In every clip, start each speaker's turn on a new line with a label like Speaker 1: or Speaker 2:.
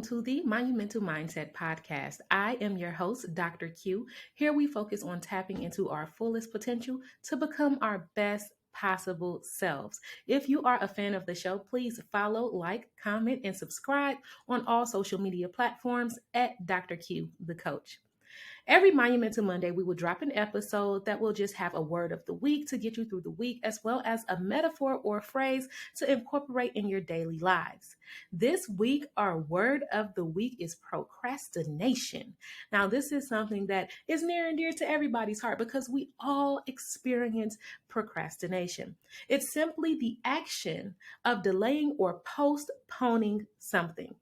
Speaker 1: welcome to the Monumental Mindset Podcast. I am your host, Dr. Q. Here we focus on tapping into our fullest potential to become our best possible selves. If you are a fan of the show, please follow, like, comment, and subscribe on all social media platforms at Dr. Q, the coach. Every Monumental Monday, we will drop an episode that will just have a word of the week to get you through the week, as well as a metaphor or phrase to incorporate in your daily lives. This week, our word of the week is procrastination. Now, this is something that is near and dear to everybody's heart because we all experience procrastination. It's simply the action of delaying or postponing something.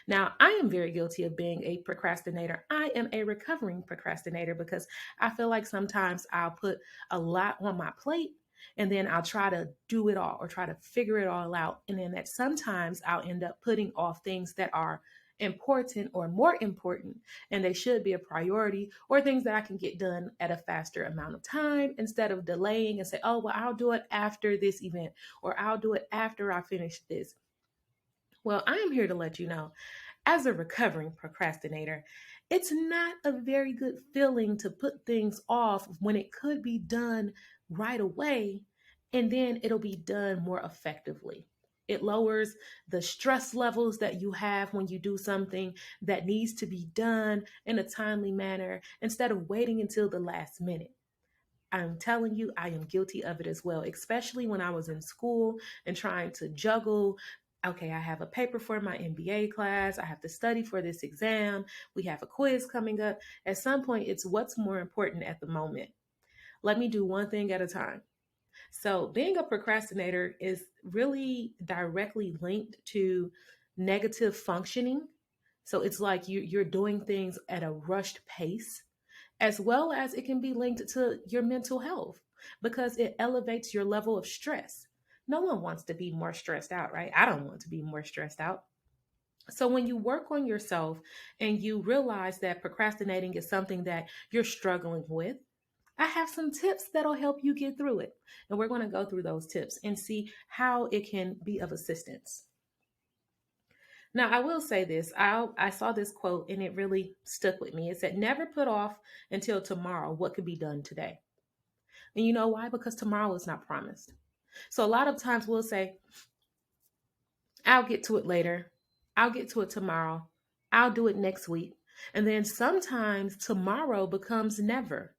Speaker 1: Now, I am very guilty of being a procrastinator. I am a recovering procrastinator because I feel like sometimes I'll put a lot on my plate and then I'll try to do it all or try to figure it all out. And then that sometimes I'll end up putting off things that are important or more important and they should be a priority, or things that I can get done at a faster amount of time instead of delaying and say, oh, well, I'll do it after this event, or I'll do it after I finish this. Well, I am here to let you know, as a recovering procrastinator, it's not a very good feeling to put things off when it could be done right away, and then it'll be done more effectively. It lowers the stress levels that you have when you do something that needs to be done in a timely manner instead of waiting until the last minute. I'm telling you, I am guilty of it as well, especially when I was in school and trying to juggle. Okay, I have a paper for my MBA class. I have to study for this exam. We have a quiz coming up. At some point, it's what's more important at the moment. Let me do one thing at a time. So being a procrastinator is really directly linked to negative functioning. So it's like you're doing things at a rushed pace, as well as it can be linked to your mental health because it elevates your level of stress. No one wants to be more stressed out, right? I don't want to be more stressed out. So when you work on yourself and you realize that procrastinating is something that you're struggling with, I have some tips that'll help you get through it. And we're going to go through those tips and see how it can be of assistance. Now, I will say this. I saw this quote and it really stuck with me. It said, never put off until tomorrow what could be done today. And you know why? Because tomorrow is not promised. So a lot of times we'll say, I'll get to it later. I'll get to it tomorrow. I'll do it next week. And then sometimes tomorrow becomes never,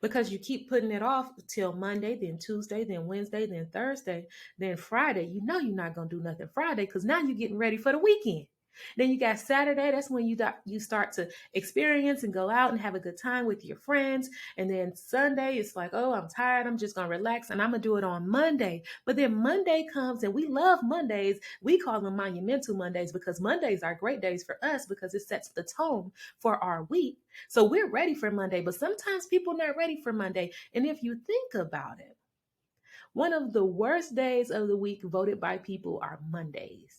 Speaker 1: because you keep putting it off till Monday, then Tuesday, then Wednesday, then Thursday, then Friday. You know you're not going to do nothing Friday because now you're getting ready for the weekend. Then you got Saturday. That's when you start to experience and go out and have a good time with your friends. And then Sunday, it's like, oh, I'm tired. I'm just going to relax and I'm going to do it on Monday. But then Monday comes and we love Mondays. We call them monumental Mondays because Mondays are great days for us because it sets the tone for our week. So we're ready for Monday, but sometimes people are not ready for Monday. And if you think about it, one of the worst days of the week voted by people are Mondays,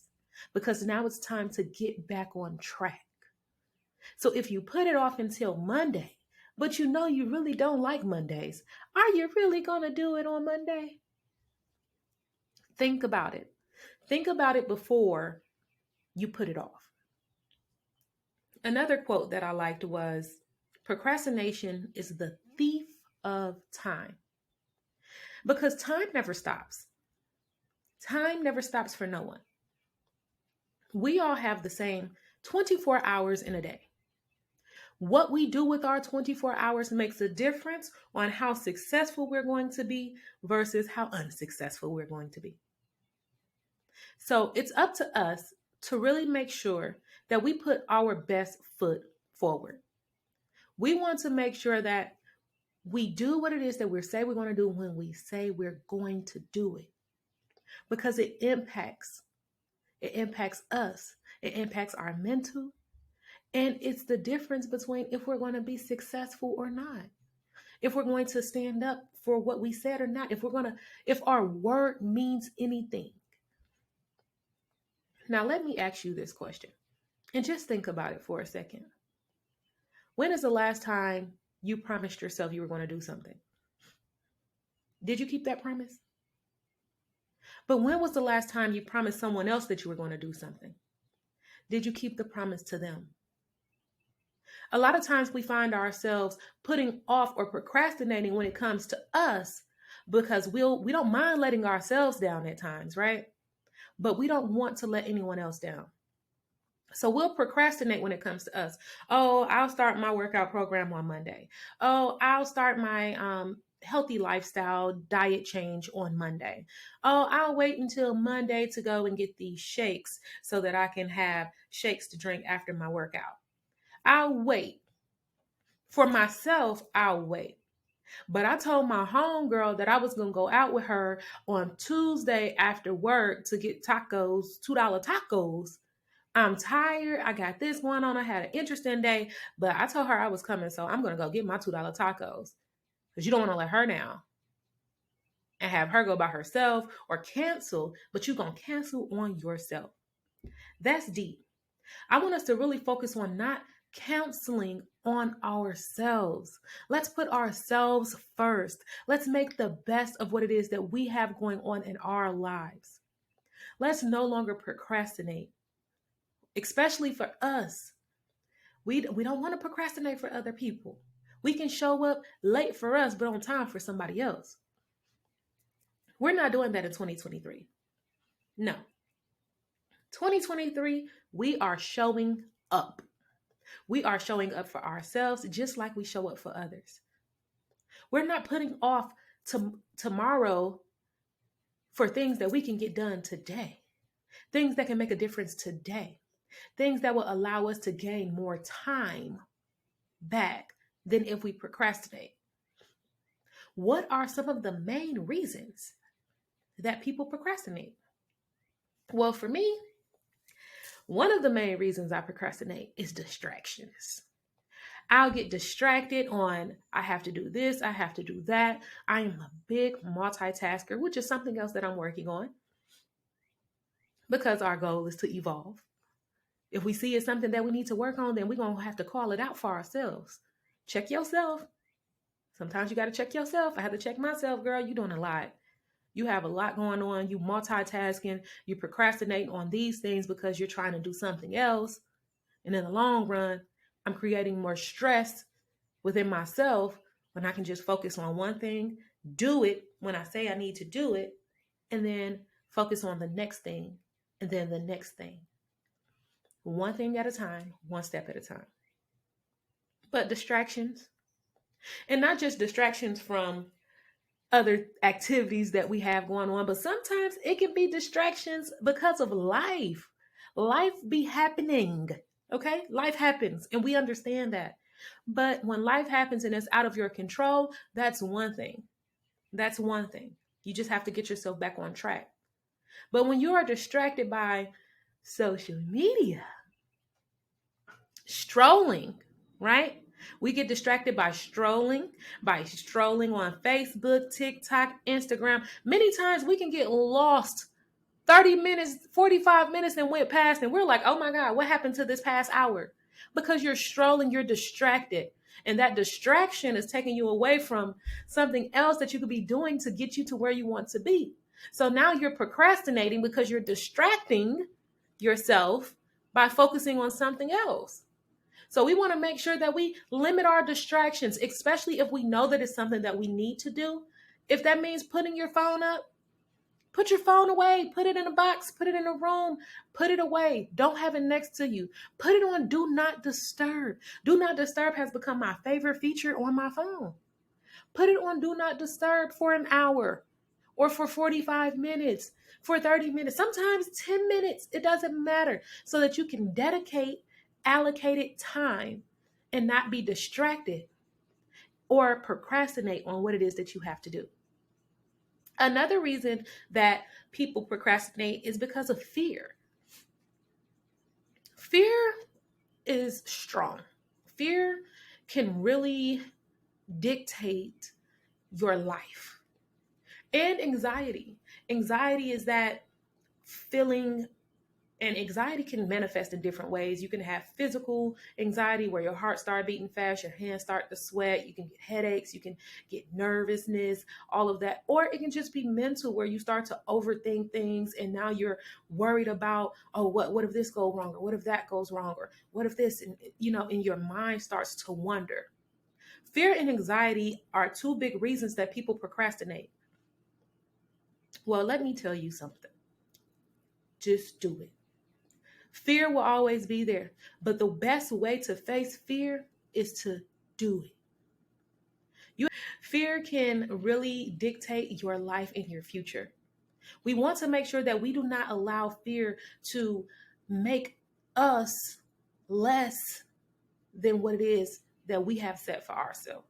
Speaker 1: because now it's time to get back on track. So if you put it off until Monday, but you know you really don't like Mondays, are you really going to do it on Monday? Think about it. Think about it before you put it off. Another quote that I liked was, procrastination is the thief of time. Because time never stops. Time never stops for no one. We all have the same 24 hours in a day. What we do with our 24 hours makes a difference on how successful we're going to be versus how unsuccessful we're going to be. So it's up to us to really make sure that we put our best foot forward. We want to make sure that we do what it is that we say we're going to do when we say we're going to do it, because it impacts us. It impacts our mental. And it's the difference between if we're going to be successful or not, if we're going to stand up for what we said or not, if our word means anything. Now, let me ask you this question and just think about it for a second. When is the last time you promised yourself you were going to do something? Did you keep that promise? But when was the last time you promised someone else that you were going to do something? Did you keep the promise to them? A lot of times we find ourselves putting off or procrastinating when it comes to us because we don't mind letting ourselves down at times, right? But we don't want to let anyone else down. So we'll procrastinate when it comes to us. Oh, I'll start my workout program on Monday. Oh, I'll start my healthy lifestyle diet change on Monday. Oh, I'll wait until Monday to go and get these shakes so that I can have shakes to drink after my workout. I'll wait. For myself, I'll wait. But I told my homegirl that I was going to go out with her on Tuesday after work to get tacos, $2 tacos. I'm tired. I got this going on. I had an interesting day, but I told her I was coming, so I'm going to go get my $2 tacos because you don't want to let her down and have her go by herself or cancel, but you're going to cancel on yourself. That's deep. I want us to really focus on not counseling on ourselves. Let's put ourselves first. Let's make the best of what it is that we have going on in our lives. Let's no longer procrastinate, especially for us. We don't want to procrastinate for other people. We can show up late for us, but on time for somebody else. We're not doing that in 2023. No. 2023, we are showing up. We are showing up for ourselves just like we show up for others. We're not putting off tomorrow for things that we can get done today, things that can make a difference today, things that will allow us to gain more time back than if we procrastinate. What are some of the main reasons that people procrastinate? Well, for me, one of the main reasons I procrastinate is distractions. I'll get distracted on, I have to do this, I have to do that. I am a big multitasker, which is something else that I'm working on because our goal is to evolve. If we see it's something that we need to work on, then we're going to have to call it out for ourselves. Check yourself. Sometimes you got to check yourself. I have to check myself, girl. You're doing a lot. You have a lot going on. You multitasking. You procrastinate on these things because you're trying to do something else. And in the long run, I'm creating more stress within myself when I can just focus on one thing, do it when I say I need to do it, and then focus on the next thing, and then the next thing. One thing at a time, one step at a time. But distractions, and not just distractions from other activities that we have going on, but sometimes it can be distractions because of life. Life be happening, okay? Life happens, and we understand that. But when life happens and it's out of your control, that's one thing. That's one thing. You just have to get yourself back on track. But when you are distracted by social media, strolling, right? We get distracted by strolling on Facebook, TikTok, Instagram. Many times we can get lost 30 minutes, 45 minutes and went past and we're like, oh my God, what happened to this past hour? Because you're strolling, you're distracted. And that distraction is taking you away from something else that you could be doing to get you to where you want to be. So now you're procrastinating because you're distracting yourself by focusing on something else. So we want to make sure that we limit our distractions, especially if we know that it's something that we need to do. If that means putting your phone up, put your phone away, put it in a box, put it in a room, put it away. Don't have it next to you. Put it on Do Not Disturb. Do Not Disturb has become my favorite feature on my phone. Put it on Do Not Disturb for an hour or for 45 minutes, for 30 minutes, sometimes 10 minutes. It doesn't matter, so that you can dedicate allocated time and not be distracted or procrastinate on what it is that you have to do. Another reason that people procrastinate is because of fear. Fear is strong. Fear can really dictate your life. And anxiety. Anxiety is that feeling And anxiety can manifest in different ways. You can have physical anxiety where your heart starts beating fast, your hands start to sweat, you can get headaches, you can get nervousness, all of that. Or it can just be mental where you start to overthink things and now you're worried about, oh, what if this goes wrong? Or what if that goes wrong? Or what if this, and your mind starts to wonder. Fear and anxiety are two big reasons that people procrastinate. Well, let me tell you something. Just do it. Fear will always be there, but the best way to face fear is to do it. Fear can really dictate your life and your future. We want to make sure that we do not allow fear to make us less than what it is that we have set for ourselves.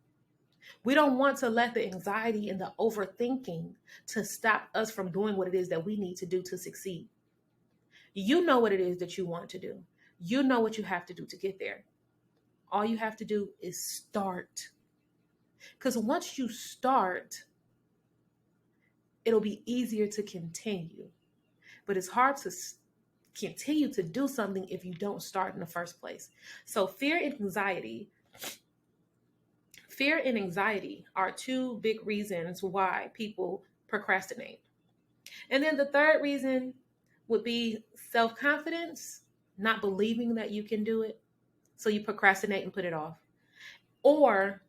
Speaker 1: We don't want to let the anxiety and the overthinking to stop us from doing what it is that we need to do to succeed. You know what it is that you want to do. You know what you have to do to get there. All you have to do is start. Because once you start, it'll be easier to continue. But it's hard to continue to do something if you don't start in the first place. So fear and anxiety are two big reasons why people procrastinate. And then the third reason would be self-confidence, not believing that you can do it. So you procrastinate and put it off. Or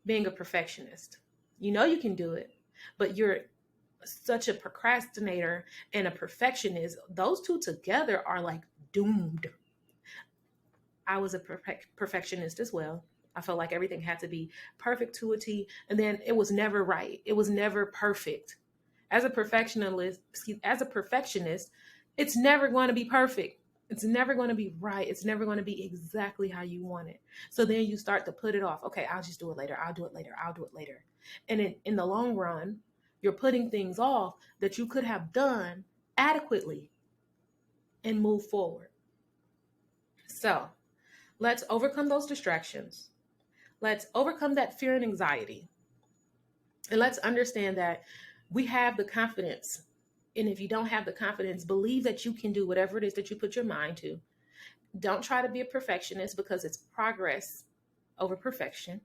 Speaker 1: being a perfectionist. You know you can do it, but you're such a procrastinator and a perfectionist. Those two together are like doomed. I was a perfectionist as well. I felt like everything had to be perfect to a T, and then it was never right. It was never perfect. As a perfectionist, it's never going to be perfect. It's never going to be right. It's never going to be exactly how you want it. So then you start to put it off. Okay, I'll just do it later. I'll do it later. I'll do it later. And in the long run, you're putting things off that you could have done adequately and move forward. So let's overcome those distractions. Let's overcome that fear and anxiety. And let's understand that we have the confidence. And if you don't have the confidence, believe that you can do whatever it is that you put your mind to. Don't try to be a perfectionist because it's progress over perfection.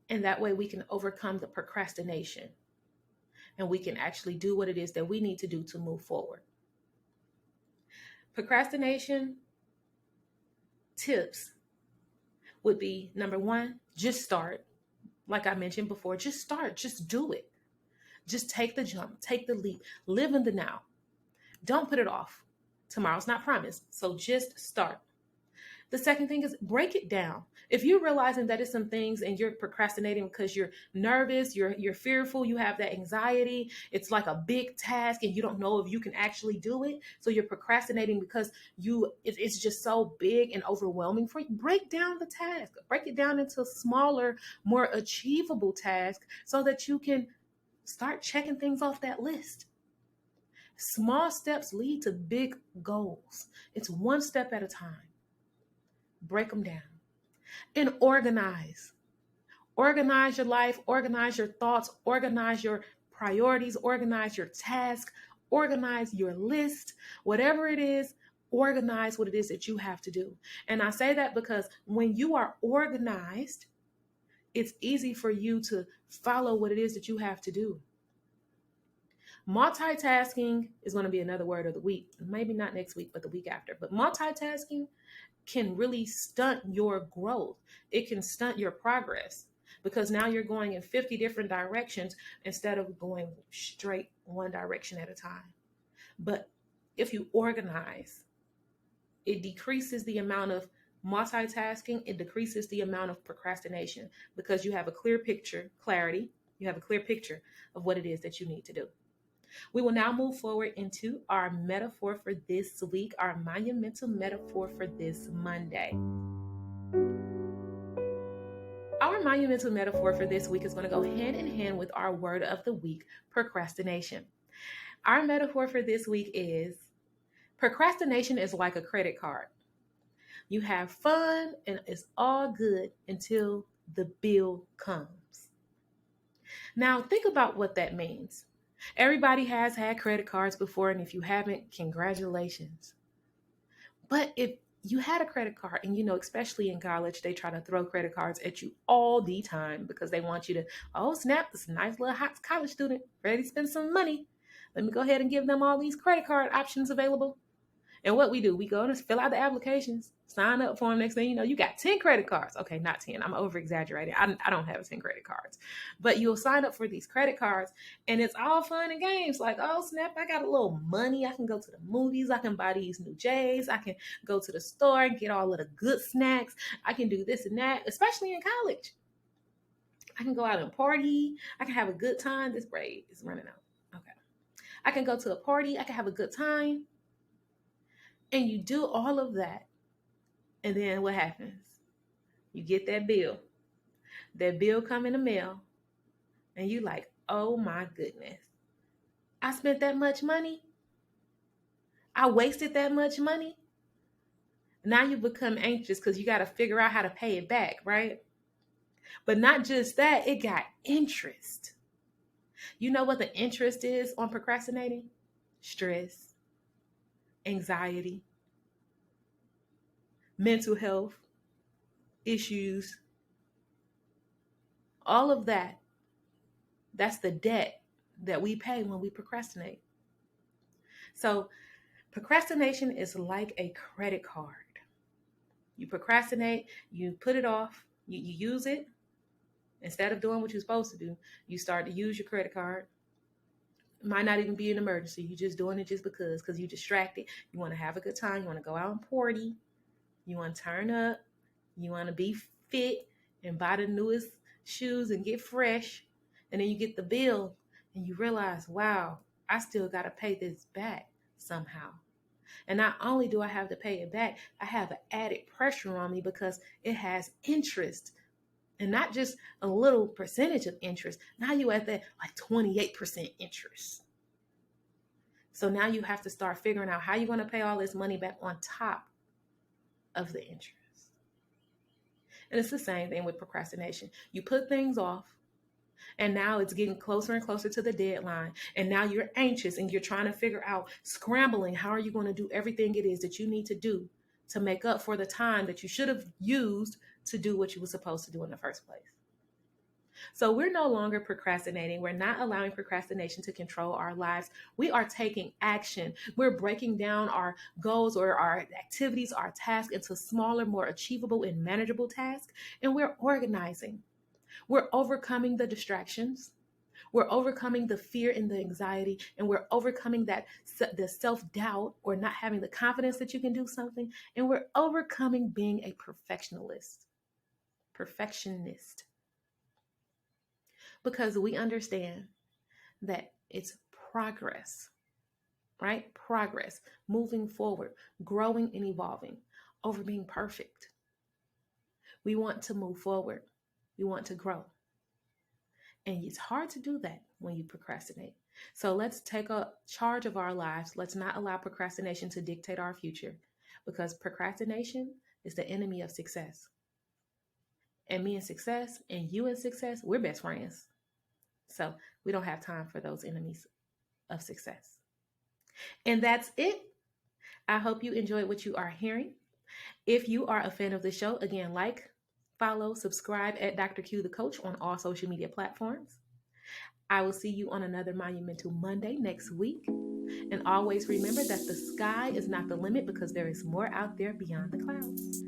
Speaker 1: And that way we can overcome the procrastination and we can actually do what it is that we need to do to move forward. Procrastination tips would be number one, just start. Like I mentioned before, just start, just do it. Just take the jump, take the leap, live in the now. Don't put it off. Tomorrow's not promised, so just start. The second thing is break it down. If you're realizing that it's some things and you're procrastinating because you're nervous, you're fearful, you have that anxiety, it's like a big task and you don't know if you can actually do it. So you're procrastinating because it's just so big and overwhelming for you. Break down the task. Break it down into smaller, more achievable tasks so that you can start checking things off that list. Small steps lead to big goals. It's one step at a time. Break them down. And organize. Organize your life, organize your thoughts, organize your priorities, organize your task, organize your list, whatever it is, organize what it is that you have to do. And I say that because when you are organized, it's easy for you to follow what it is that you have to do. Multitasking is going to be another word of the week. Maybe not next week, but the week after. But multitasking can really stunt your growth. It can stunt your progress because now you're going in 50 different directions instead of going straight one direction at a time. But if you organize, it decreases the amount of multitasking. It decreases the amount of procrastination because you have a clear picture, clarity. You have a clear picture of what it is that you need to do. We will now move forward into our metaphor for this week, our monumental metaphor for this Monday. Our monumental metaphor for this week is going to go hand in hand with our word of the week, procrastination. Our metaphor for this week is procrastination is like a credit card. You have fun and it's all good until the bill comes. Now, think about what that means. Everybody has had credit cards before, and if you haven't, congratulations. But if you had a credit card, and especially in college, they try to throw credit cards at you all the time because they want you to, oh snap, this nice little hot college student ready to spend some money. Let me go ahead and give them all these credit card options available. And what we do, we go and fill out the applications, sign up for them. Next thing you know, you got 10 credit cards. Okay, not 10. I'm over exaggerating. I don't have 10 credit cards. But you'll sign up for these credit cards, and it's all fun and games. Like, oh, snap, I got a little money. I can go to the movies. I can buy these new J's. I can go to the store and get all of the good snacks. I can do this and that, especially in college. I can go out and party. I can have a good time. This braid is running out. Okay. I can go to a party. I can have a good time. And you do all of that. And then what happens? You get that bill. That bill come in the mail. And you like, oh my goodness. I spent that much money. I wasted that much money. Now you become anxious because you got to figure out how to pay it back, right? But not just that, it got interest. You know what the interest is on procrastinating? Stress, anxiety, mental health issues, all of that. That's the debt that we pay when we procrastinate. So procrastination is like a credit card. You procrastinate, you put it off, you use it. Instead of doing what you're supposed to do, you start to use your credit card. It might not even be an emergency. You're just doing it just because you're distracted. You want to have a good time. You want to go out and party. You want to turn up. You want to be fit and buy the newest shoes and get fresh. And then you get the bill and you realize, wow, I still got to pay this back somehow. And not only do I have to pay it back, I have an added pressure on me because it has interest. And not just a little percentage of interest. Now you at that like 28% interest. So now you have to start figuring out how you're going to pay all this money back on top of the interest. And it's the same thing with procrastination. You put things off, and now it's getting closer and closer to the deadline. And now you're anxious and you're trying to figure out, scrambling, how are you going to do everything it is that you need to do to make up for the time that you should have used to do what you were supposed to do in the first place. So we're no longer procrastinating. We're not allowing procrastination to control our lives. We are taking action. We're breaking down our goals or our activities, our tasks into smaller, more achievable and manageable tasks. And we're organizing. We're overcoming the distractions. We're overcoming the fear and the anxiety, and we're overcoming the self-doubt or not having the confidence that you can do something. And we're overcoming being a perfectionist. Because we understand that it's progress, right? Progress, moving forward, growing and evolving over being perfect. We want to move forward. We want to grow. And it's hard to do that when you procrastinate. So let's take a charge of our lives. Let's not allow procrastination to dictate our future, because procrastination is the enemy of success. And me and success and you and success, we're best friends. So we don't have time for those enemies of success. And that's it. I hope you enjoyed what you are hearing. If you are a fan of the show, again, like, follow, subscribe at Dr. Q the Coach on all social media platforms. I will see you on another Monumental Monday next week. And always remember that the sky is not the limit, because there is more out there beyond the clouds.